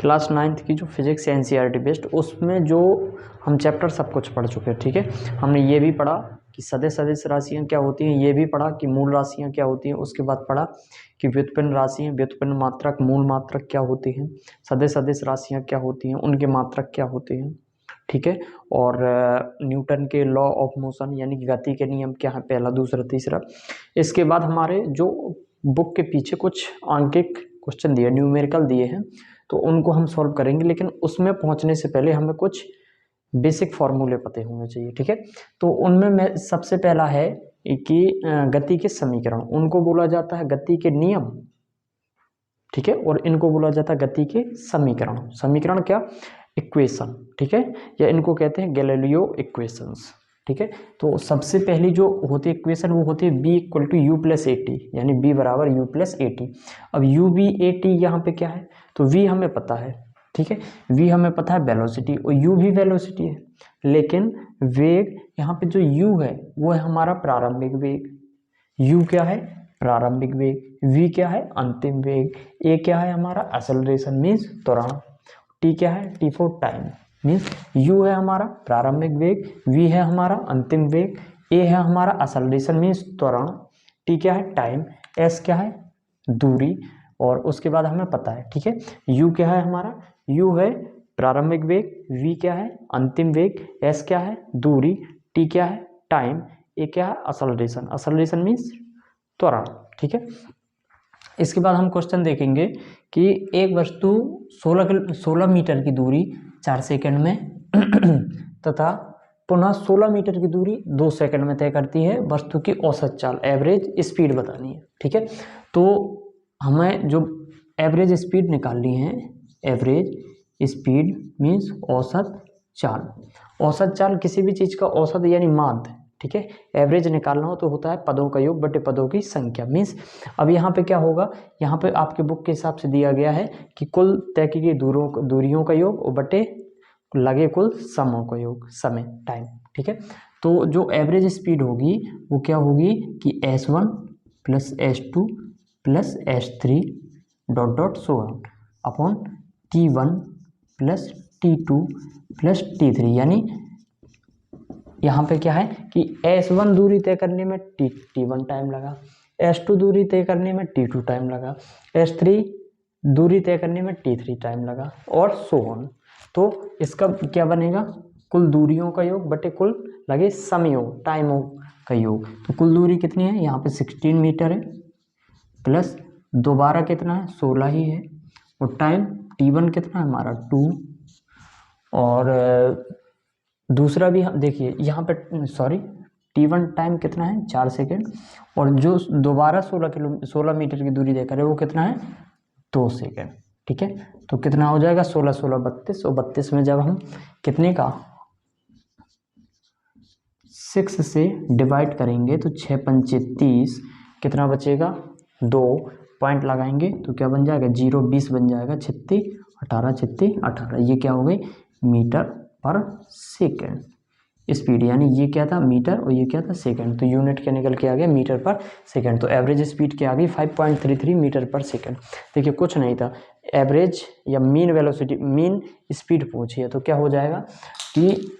Class 9th की जो physics NCERT based, उसमें जो हम चैप्टर सब कुछ पढ़ चुके हैं। ठीक है, हमने ये भी पढ़ा कि सदिश सदिश राशियाँ क्या होती हैं, ये भी पढ़ा कि मूल राशियाँ क्या होती हैं, उसके बाद पढ़ा कि व्युत्पन्न राशियाँ, व्युत्पन्न मात्रक, मूल मात्रक क्या होती हैं, सदिश सदिश राशियाँ क्या होती हैं, उनके मात्रक क्या होते हैं। ठीक है, और न्यूटन के लॉ ऑफ मोशन यानी कि गति के नियम क्या है, पहला दूसरा तीसरा। इसके बाद हमारे जो बुक के पीछे कुछ आंकिक क्वेश्चन दिए, न्यूमेरिकल दिए हैं, तो उनको हम सॉल्व करेंगे, लेकिन उसमें पहुंचने से पहले हमें कुछ बेसिक फॉर्मूले पते होने चाहिए। ठीक है, तो उनमें मैं सबसे पहला है कि गति के समीकरण, उनको बोला जाता है गति के नियम। ठीक है, और इनको बोला जाता है गति के समीकरण। समीकरण क्या, इक्वेशन। ठीक है, या इनको कहते हैं गैलीलियो इक्वेशंस। ठीक है, तो सबसे पहली जो होती है इक्वेशन वो होती है b equal to U plus A T, यानी b बराबर यू प्लस ए टी। अब यू बी ए टी यहाँ पे क्या है, तो v हमें पता है। ठीक है, v हमें पता है वेलोसिटी, और u भी वेलोसिटी है, लेकिन वेग यहाँ पे जो u है वो है हमारा प्रारंभिक वेग। u क्या है, प्रारंभिक वेग। v क्या है, अंतिम वेग। a क्या है हमारा, एक्सेलरेशन मीन्स त्वरण। t क्या है, t for time means u है हमारा प्रारंभिक वेग, v है हमारा अंतिम वेग, a है हमारा एक्सेलरेशन मीन्स त्वरण, t क्या है टाइम, s क्या है दूरी, और उसके बाद हमें पता है। ठीक है, u क्या है हमारा, u है प्रारंभिक वेग, v क्या है अंतिम वेग, s क्या है दूरी, t क्या है टाइम, a क्या है एक्सेलरेशन, एक्सेलरेशन मीन्स त्वरण। ठीक है, इसके बाद हम क्वेश्चन देखेंगे कि एक वस्तु 16 मीटर की दूरी 4 सेकंड में तथा पुनः 16 मीटर की दूरी 2 सेकंड में तय करती है। वस्तु की औसत चाल, एवरेज स्पीड बतानी है। ठीक है, तो हमें जो एवरेज स्पीड निकालनी है, एवरेज स्पीड मीन्स औसत चाल। औसत चाल किसी भी चीज़ का औसत यानी माध्य। ठीक है, एवरेज निकालना हो तो होता है पदों का योग बटे पदों की संख्या मीन्स। अब यहाँ पे क्या होगा, यहाँ पे आपके बुक के हिसाब से दिया गया है कि कुल तय की गई दूरियों का योग और बटे लगे कुल समों का योग, समय टाइम। ठीक है, तो जो एवरेज स्पीड होगी वो क्या होगी कि S1 plus S2 plus S3 dot dot so on upon T1 plus T2 plus T3, यानी यहाँ पे क्या है कि S1 दूरी तय करने में T1 टाइम लगा, S2 दूरी तय करने में T2 टाइम लगा, S3 दूरी तय करने में T3 टाइम लगा, और सो ऑन। तो इसका क्या बनेगा, कुल दूरियों का योग बटे कुल लगे समयों टाइमों का योग। तो कुल दूरी कितनी है, यहाँ पे 16 मीटर है, प्लस दोबारा कितना है 16 ही है, और टाइम T1 कितना है हमारा 2, और दूसरा भी देखिए यहाँ पे सॉरी T1 टाइम कितना है 4 सेकेंड, और जो दोबारा 16 मीटर की दूरी देकर है वो कितना है 2 सेकेंड। ठीक है, तो कितना हो जाएगा 16 16 32, और 32 में जब हम कितने का 6 से डिवाइड करेंगे तो 6 पंचे 30, कितना बचेगा 2, पॉइंट लगाएंगे तो क्या बन जाएगा 0 20 बन जाएगा, 36 18 36 18, ये क्या हो गई मीटर पर सेकेंड स्पीड, यानी ये क्या था मीटर और ये क्या था सेकंड, तो यूनिट क्या निकल के आ गया मीटर पर सेकंड। तो एवरेज स्पीड क्या आ गई 5.33 मीटर पर सेकंड। देखिए कुछ नहीं था, एवरेज या मीन वेलोसिटी मीन स्पीड पूछी है, तो क्या हो जाएगा कि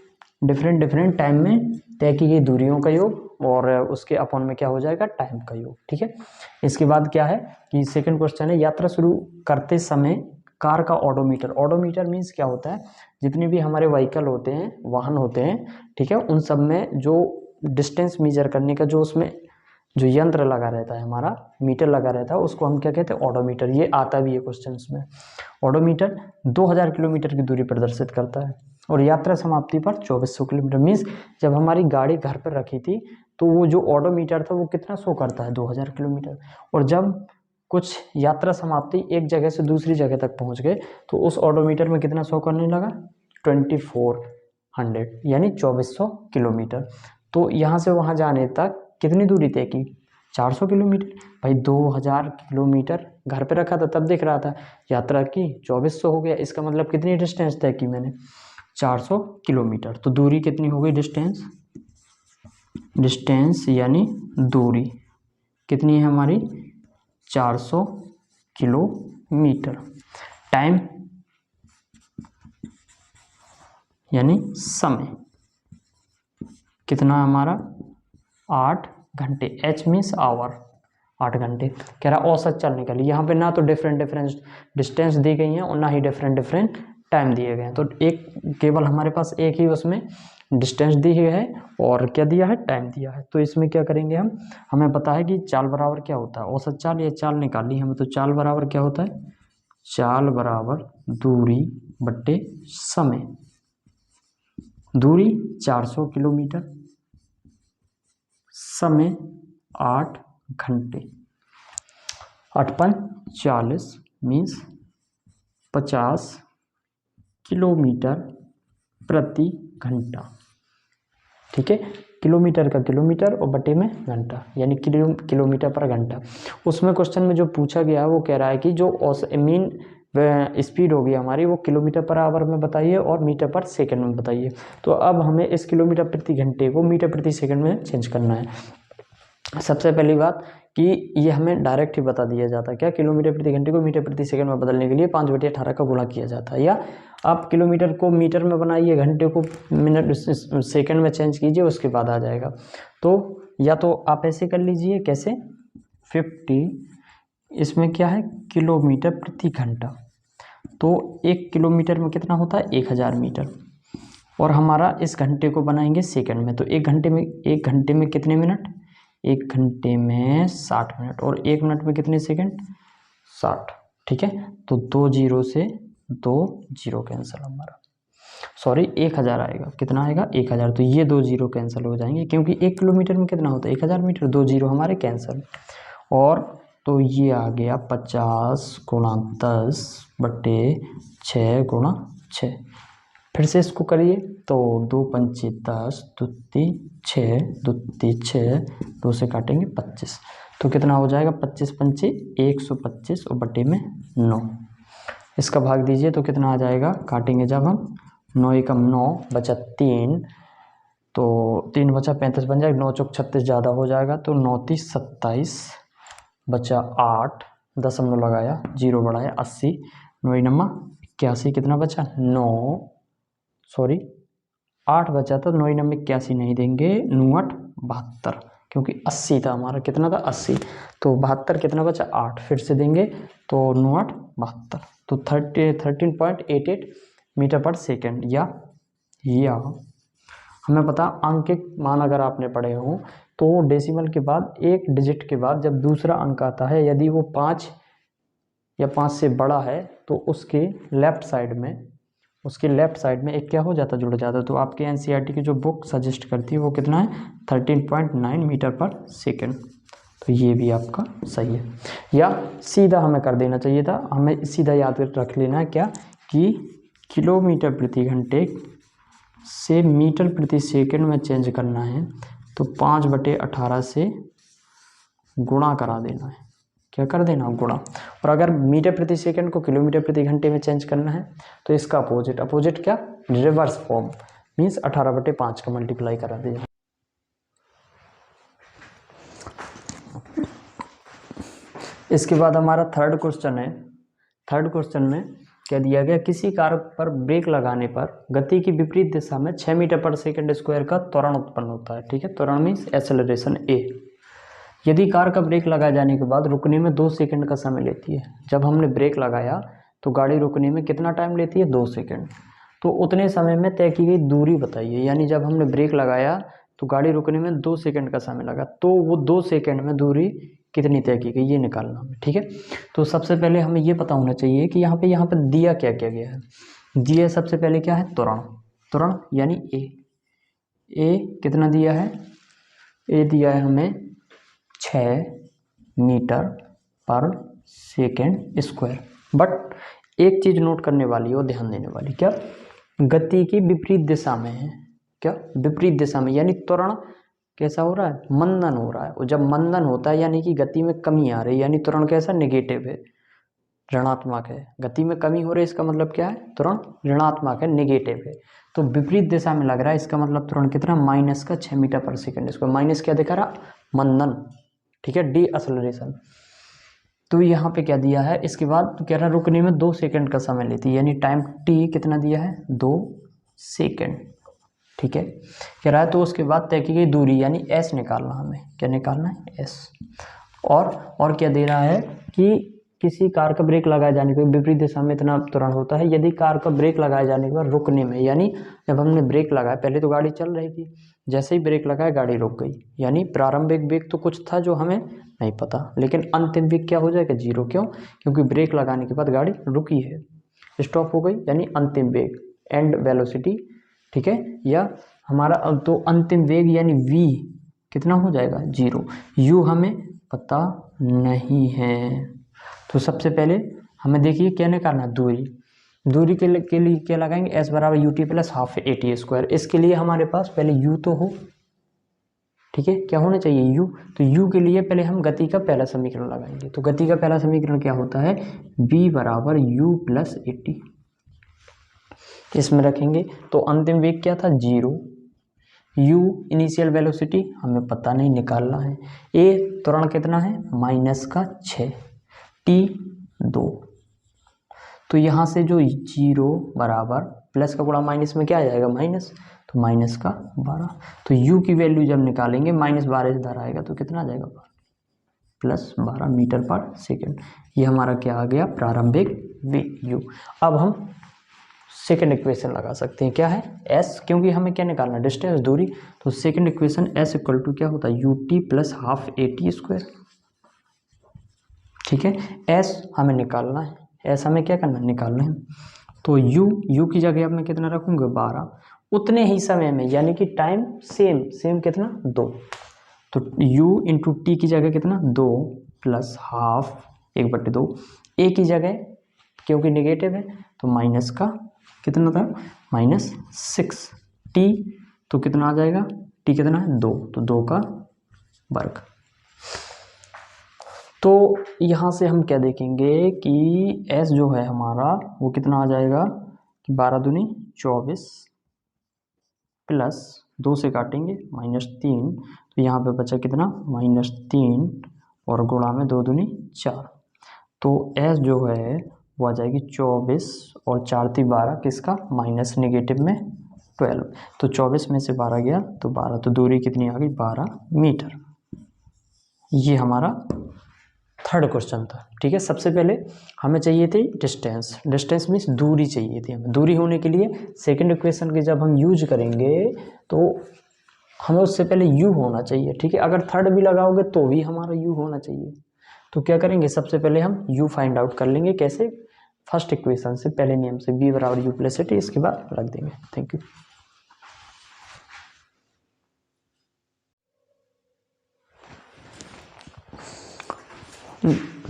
डिफरेंट टाइम में तय की गई दूरियों का योग और उसके अपॉन में क्या हो जाएगा टाइम का योग। ठीक है, इसके बाद क्या है कि सेकंड क्वेश्चन है, यात्रा शुरू करते समय कार का ऑडोमीटर। ऑडोमीटर मीन्स क्या होता है, जितने भी हमारे व्हीकल होते हैं, वाहन होते हैं, ठीक है, उन सब में जो डिस्टेंस मेजर करने का जो उसमें जो यंत्र लगा रहता है, हमारा मीटर लगा रहता है, उसको हम क्या कहते हैं ऑडोमीटर। ये आता भी है क्वेश्चंस में। ऑडोमीटर 2000 किलोमीटर की दूरी प्रदर्शित करता है और यात्रा समाप्ति पर 2400 किलोमीटर। मीन्स जब हमारी गाड़ी घर पर रखी थी तो वो जो ऑडोमीटर था वो कितना शो करता है 2000 किलोमीटर, और जब कुछ यात्रा समाप्ति एक जगह से दूसरी जगह तक पहुंच गए तो उस ऑडोमीटर में कितना शो करने लगा 2400, यानी 2400 किलोमीटर। तो यहाँ से वहाँ जाने तक कितनी दूरी तय की 400 किलोमीटर। भाई 2000 किलोमीटर घर पे रखा था तब देख रहा था, यात्रा की 2400 हो गया, इसका मतलब कितनी डिस्टेंस तय की मैंने 400 किलोमीटर। तो दूरी कितनी हो गई डिस्टेंस यानी दूरी कितनी है हमारी 400 किलोमीटर। टाइम यानी समय कितना हमारा 8 घंटे। h मीन्स आवर, 8 घंटे। कह रहा औसत चलने के लिए। यहाँ पे ना तो डिफरेंट डिफरेंट डिस्टेंस दी गई हैं और ना ही डिफरेंट डिफरेंट टाइम दिए गए हैं। तो एक केवल हमारे पास एक ही उसमें डिस्टेंस दी है और क्या दिया है, टाइम दिया है। तो इसमें क्या करेंगे हम, हमें पता है कि चाल बराबर क्या होता है, औसत चाल या चाल निकालनी हमें। तो चाल बराबर क्या होता है, चाल बराबर दूरी बट्टे समय। दूरी 400 किलोमीटर, समय 8 घंटे। 8×5 = 40 मीन्स 50 किलोमीटर प्रति घंटा। ठीक है, किलोमीटर का किलोमीटर और बटे में घंटा, यानी किलोमीटर पर घंटा। उसमें क्वेश्चन में जो पूछा गया है वो कह रहा है कि जो मीन स्पीड होगी हमारी वो किलोमीटर पर आवर में बताइए और मीटर पर सेकंड में बताइए। तो अब हमें इस किलोमीटर प्रति घंटे को मीटर प्रति सेकंड में चेंज करना है। सबसे पहली बात कि ये हमें डायरेक्ट ही बता दिया जाता है, क्या किलोमीटर प्रति घंटे को मीटर प्रति सेकंड में बदलने के लिए 5/18 का गुणा किया जाता है। या आप किलोमीटर को मीटर में बनाइए, घंटे को मिनट सेकंड में चेंज कीजिए, उसके बाद आ जाएगा। तो या तो आप ऐसे कर लीजिए, कैसे 50, इसमें क्या है किलोमीटर प्रति घंटा, तो 1 किलोमीटर में कितना होता है 1000 मीटर। और हमारा इस घंटे को बनाएंगे सेकंड में, तो 1 घंटे में कितने मिनट, 1 घंटे में 60 मिनट, और 1 मिनट में कितने सेकंड 60। ठीक है, तो 2 0 से 2 0 कैंसिल हमारा, सॉरी 1000 आएगा, कितना आएगा 1000। तो ये 2 0 कैंसिल हो जाएंगे क्योंकि 1 किलोमीटर में कितना होता है 1000 मीटर, 2 0 हमारे कैंसिल। और तो ये आ गया 50 × 10 बटे 6 × 6। फिर से इसको करिए, तो 2 पंचे 10, 2 3 6, 2 3 6, 2 से काटेंगे 25, तो कितना हो जाएगा 25 पंचे 125 और बटे में 9। इसका भाग दीजिए तो कितना आ जाएगा, काटेंगे जब हम 9 एकम 9 बचा 3, तो 3 बचा 35 बन जाएगा, 9 चौक 36 ज़्यादा हो जाएगा, तो 9 3 27 बचा 8, दशमलव लगाया, 0 बढ़ाया 80, 9 नम्मा 81, कितना बचा 9, सॉरी 8 बचा, तो 9 नम्बर 81 नहीं देंगे, 9 8 72, क्योंकि 80 था हमारा, कितना था 80, तो 72 कितना बचा 8, फिर से देंगे तो 9 8 72, तो 13.88 मीटर पर सेकेंड। या हमें पता अंकित मान अगर आपने पढ़े हो तो डेसिमल के बाद एक डिजिट के बाद जब दूसरा अंक आता है, यदि वो 5 या 5 से बड़ा है तो उसके लेफ्ट साइड में एक क्या हो जाता, जुड़ जाता। तो आपके एनसीईआरटी की जो बुक सजेस्ट करती है वो कितना है 13.9 मीटर पर सेकेंड। तो ये भी आपका सही है। या सीधा हमें कर देना चाहिए था, हमें सीधा याद रख लेना है क्या कि किलोमीटर प्रति घंटे से मीटर प्रति सेकंड में चेंज करना है, तो 5/18 से गुणा करा देना है। क्या कर देना, गुणा। और अगर मीटर प्रति सेकंड को किलोमीटर प्रति घंटे में चेंज करना है तो इसका अपोजिट क्या, रिवर्स फॉर्म, मीन्स 18/5 का मल्टीप्लाई करा देना। इसके बाद हमारा थर्ड क्वेश्चन है। थर्ड क्वेश्चन में क्या दिया गया, किसी कार पर ब्रेक लगाने पर गति की विपरीत दिशा में 6 मीटर पर सेकंड स्क्वायर का त्वरण उत्पन्न होता है। ठीक है, त्वरण मीन्स एक्सेलरेशन ए। यदि कार का ब्रेक लगाए जाने के बाद रुकने में 2 सेकंड का समय लेती है। जब हमने ब्रेक लगाया तो गाड़ी रुकने में कितना टाइम लेती है, 2 सेकंड। तो उतने समय में तय की गई दूरी बताइए। यानी जब हमने ब्रेक लगाया तो गाड़ी रुकने में 2 सेकंड का समय लगा, तो वो 2 सेकंड में दूरी कितनी तय की गई, ये निकालना हमें। ठीक है, तो सबसे पहले हमें ये पता होना चाहिए कि यहाँ पे दिया क्या क्या गया है। दिया सबसे पहले क्या है, त्वरण यानी ए कितना दिया है, ए दिया है हमें 6 मीटर पर सेकेंड स्क्वायर। बट एक चीज नोट करने वाली और ध्यान देने वाली, क्या, गति की विपरीत दिशा में है। क्या, विपरीत दिशा में, यानी त्वरण कैसा हो रहा है, मंदन हो रहा है। और जब मंदन होता है यानी कि गति में कमी आ रही है, यानी त्वरण कैसा, नेगेटिव है, ऋणात्मक है। गति में कमी हो रही है, इसका मतलब क्या है, त्वरण ऋणात्मक है, नेगेटिव है। तो विपरीत दिशा में लग रहा है, इसका मतलब त्वरण कितना, -6 मीटर पर सेकेंड स्क्वायर। माइनस क्या दिखा रहा, मंदन। ठीक है, डी एक्सेलरेशन। तो यहाँ पे क्या दिया है, इसके बाद तो कह रहा है रुकने में 2 सेकंड का समय लेती है, यानी टाइम टी कितना दिया है 2, सेकेंड। ठीक है, कह रहा है तो उसके बाद तय की गई दूरी यानी एस निकालना, हमें क्या निकालना है, एस। और क्या दे रहा है कि किसी कार का ब्रेक लगाए जाने के विपरीत दिशा में इतना त्वरण होता है यदि कार का ब्रेक लगाए जाने के बाद रुकने में, यानी जब हमने ब्रेक लगाया, पहले तो गाड़ी चल रही थी, जैसे ही ब्रेक लगाया गाड़ी रुक गई, यानी प्रारंभिक वेग तो कुछ था जो हमें नहीं पता, लेकिन अंतिम वेग क्या हो जाएगा, जीरो। क्यों? क्योंकि ब्रेक लगाने के बाद गाड़ी रुकी है, स्टॉप हो गई, यानी अंतिम वेग, एंड वेलोसिटी। ठीक है, या हमारा तो अंतिम वेग यानी v कितना हो जाएगा, जीरो। u हमें पता नहीं है, तो सबसे पहले हमें देखिए क्या निकालना है, दूरी के लिए क्या लगाएंगे, s बराबर you T plus half A T square. इसके लिए हमारे पास पहले u तो हो, ठीक है, क्या होना चाहिए, u। तो u के लिए पहले हम गति का पहला समीकरण लगाएंगे, तो गति का पहला समीकरण क्या होता है, v बराबर u प्लस ए टी, इसमें रखेंगे। तो अंतिम वेग क्या था, जीरो। u इनिशियल वेलोसिटी हमें पता नहीं, निकालना है। a त्वरण कितना है, -6, t 2। तो यहाँ से जो जीरो बराबर प्लस का गुणा माइनस में क्या आ जाएगा, माइनस, तो -12। तो u की वैल्यू जब निकालेंगे -12 इधर आएगा तो कितना आ जाएगा, +12 मीटर पर सेकेंड। ये हमारा क्या आ गया, प्रारंभिक वेग u। अब हम सेकेंड इक्वेशन लगा सकते हैं, क्या है, s, क्योंकि हमें क्या निकालना है, डिस्टेंस, दूरी। तो second equation s equal to क्या होता है, U T plus half A T square. ठीक है, s हमें निकालना है, s हमें क्या करना है, निकालना है। तो u की जगह अब मैं कितना रखूंगा, 12, उतने ही समय में, यानी कि टाइम सेम कितना, 2। तो u इंटू टी की जगह कितना, 2 प्लस हाफ 1/2, a की जगह क्योंकि निगेटिव है तो माइनस का कितना था, -6, t तो कितना आ जाएगा, t कितना है, 2, तो 2 का वर्ग। तो यहाँ से हम क्या देखेंगे कि s जो है हमारा वो कितना आ जाएगा कि 12 दूनी 24 प्लस 2 से काटेंगे -3, तो यहाँ पे बचा कितना, -3 और गुणा में 2 दूनी 4। तो s जो है वो आ जाएगी 24 और 4 × 12 किसका, माइनस निगेटिव में 12। तो 24 में से 12 गया तो 12, तो दूरी कितनी आ गई, 12 मीटर। ये हमारा थर्ड क्वेश्चन था। ठीक है, सबसे पहले हमें चाहिए थी डिस्टेंस मीन्स दूरी चाहिए थी हमें। दूरी होने के लिए सेकंड इक्वेशन के जब हम यूज करेंगे तो हमें उससे पहले u होना चाहिए। ठीक है, अगर थर्ड भी लगाओगे तो भी हमारा u होना चाहिए। तो क्या करेंगे, सबसे पहले हम u फाइंड आउट कर लेंगे, कैसे, फर्स्ट इक्वेशन से, पहले नियम से, b बराबर u प्लस ए टी, इसके बाद रख देंगे। Thank you.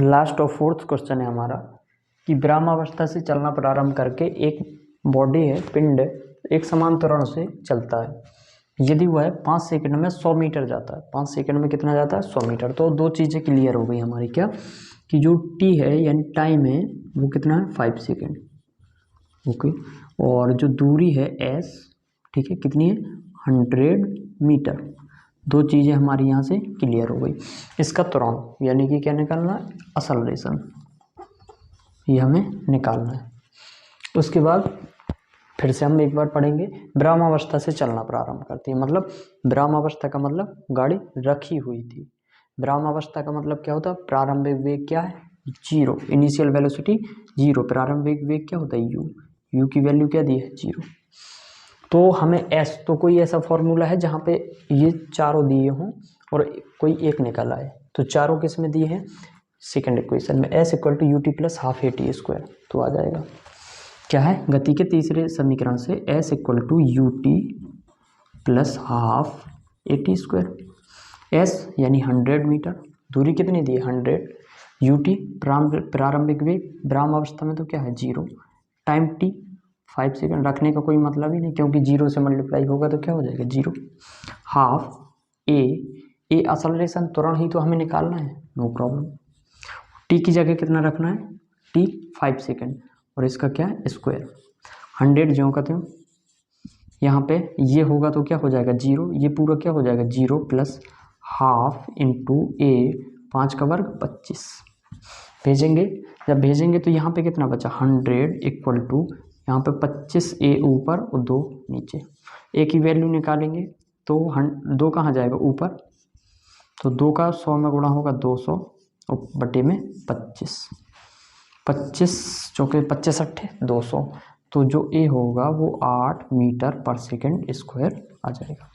लास्ट और फोर्थ क्वेश्चन है हमारा कि ब्रह्मावस्था से चलना प्रारंभ करके एक बॉडी है, पिंड, एक समान त्वरण से चलता है यदि वह 5 सेकंड में 100 मीटर जाता है। 5 सेकंड में कितना जाता है, 100 मीटर। तो दो चीज़ें क्लियर हो गई हमारी, क्या कि जो t है यानी टाइम है वो कितना है, 5 सेकंड। ओके, और जो दूरी है s, ठीक है, कितनी है, 100 मीटर। दो चीज़ें हमारी यहाँ से क्लियर हो गई। इसका त्वरण यानी कि क्या निकालना है, एक्सेलरेशन, ये हमें निकालना है। उसके बाद फिर से हम एक बार पढ़ेंगे, ब्रह्मावस्था से चलना प्रारंभ करती है, मतलब ब्रह्मावस्था का मतलब गाड़ी रखी हुई थी। ब्रह्मावस्था का मतलब क्या होता है, प्रारंभिक वेग क्या है, जीरो, इनिशियल वेलोसिटी जीरो, प्रारंभिक वेग क्या होता है, u की वैल्यू क्या दी है, जीरो। तो हमें s, तो कोई ऐसा फॉर्मूला है जहाँ पे ये चारों दिए हों और कोई एक निकल आए, तो चारों किस में दिए हैं, सेकंड इक्वेशन में, s equal to U T plus half A T square. तो आ जाएगा क्या है, गति के तीसरे समीकरण से s equal to U T plus half A T square. s यानी 100 मीटर, दूरी कितनी दी है, 100, यू टी प्रारंभिक वेग, ब्रह्मावस्था में तो क्या है, जीरो, टाइम t 5 सेकंड, रखने का कोई मतलब ही नहीं क्योंकि जीरो से मल्टीप्लाई होगा तो क्या हो जाएगा, जीरो, हाफ ए एक्सेलरेशन, त्वरण ही तो हमें निकालना है, नो प्रॉब्लम। टी की जगह कितना रखना है, टी 5 सेकंड, और इसका क्या है, स्क्वायर, 100 ज्यों का त्यों, यहाँ पे ये होगा तो क्या हो जाएगा, जीरो, ये पूरा क्या हो जाएगा, जीरो प्लस हाफ इंटू ए, 5 का वर्ग 25। भेजेंगे, जब भेजेंगे तो यहाँ पे कितना बचा, 100 इक्वल टू यहाँ पे 25 ए ऊपर और 2 नीचे। ए की वैल्यू निकालेंगे तो 2 कहाँ जाएगा ऊपर, तो 2 का 100 में गुणा होगा 200 और बटे में 25, 25 चौके 25 अट्ठे 200, तो जो ए होगा वो 8 मीटर पर सेकंड स्क्वायर आ जाएगा।